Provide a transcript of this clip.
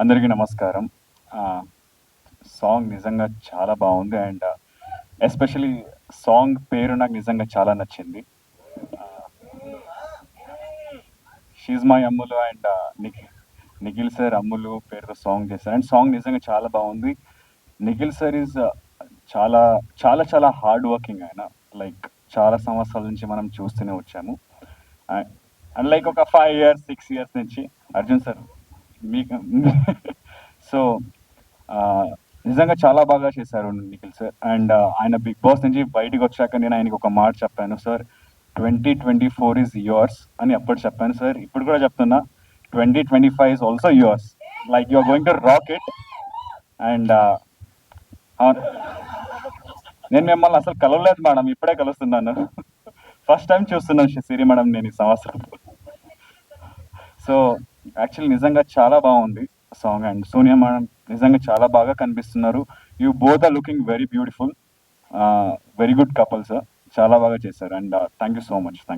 అందరికీ నమస్కారం. సాంగ్ నిజంగా చాలా బాగుంది. అండ్ ఎస్పెషలీ సాంగ్ పేరు నాకు నిజంగా చాలా నచ్చింది. She's my Ammulu and Nikhil sir Ammulu పేరుతో సాంగ్ చేశారు. అండ్ సాంగ్ నిజంగా చాలా బాగుంది. నిఖిల్ సార్ ఈజ్ చాలా చాలా చాలా హార్డ్ వర్కింగ్ ఆయన. లైక్ చాలా సంవత్సరాల నుంచి మనం చూస్తూనే వచ్చాము. అండ్ లైక్ ఒక 5 years 6 years నుంచి అర్జున్ సార్ మీకు సో నిజంగా చాలా బాగా చేశారు నిఖిల్ సార్. అండ్ ఆయన బిగ్ బాస్ నుంచి బయటికి వచ్చాక నేను ఆయనకి ఒక మాట చెప్పాను, సార్ 2024 ఈజ్ యువర్స్ అని అప్పుడు చెప్పాను సార్. ఇప్పుడు కూడా చెప్తున్నా, 2025 is also yours. Like you are going to rock it. And నేను మిమ్మల్ని అసలు కలవలేదు మేడం, ఇప్పుడే కలుస్తున్నాను. ఫస్ట్ టైం చూస్తున్నాను సిరి మేడం నేను ఈ సంవత్సరం. సో యాక్చువల్లీ నిజంగా చాలా బాగుంది సాంగ్. అండ్ సోనియా మేడం నిజంగా చాలా బాగా కనిపిస్తున్నారు. You both are looking very beautiful. Very good couple sir. చాలా బాగా చేశారు. And thank you so much. Thank